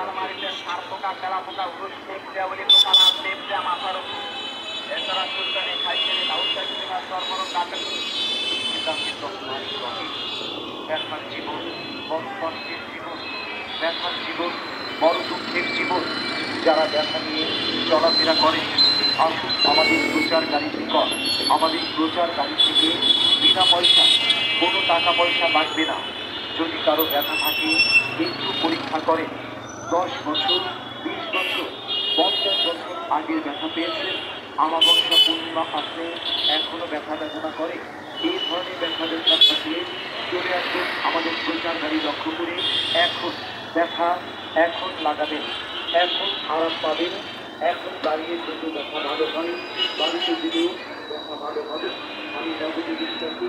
আলমারিতে সার পোকা তেলা পোকা উড়ুস দেয়া বলে পোকা লাভ দেব দেয়া মাথার এছাড়া সুলতানি খাইছে দাউদ্দার কিনা সর্বর কাটে ব্যথার জীবন বড় কষ্টের জীবন, ব্যথার জীবন বড় দুঃখের জীবন। যারা ব্যথা নিয়ে চলাফেরা করে আসুন আমাদের প্রচার গাড়ি থেকে, আমাদের প্রচার গাড়ি থেকে বিনা পয়সা, কোনো টাকা পয়সা লাগবে না। যদি কারো ব্যথা থাকে একটু পরীক্ষা করে, 10 বছর 20 বছর 50 বছর আগের ব্যথা পেয়েছেন, আমাবস্যা পূর্ণিমা আসলে এখনো ব্যথা বেদনা করে, এই ধরনের ব্যথা বেদনা থাকলে চলে আসবেন আমাদের প্রচার গাড়ি লক্ষ্য করে। এখন ব্যথা এখন লাগাবেন, এখন আরাম পাবেন, এখন দাঁড়িয়ে যদি ব্যথা ভালো হয়, বাড়িতে দিলেও ব্যথা ভালো হবে। আমি নবীন বিশ্বাসী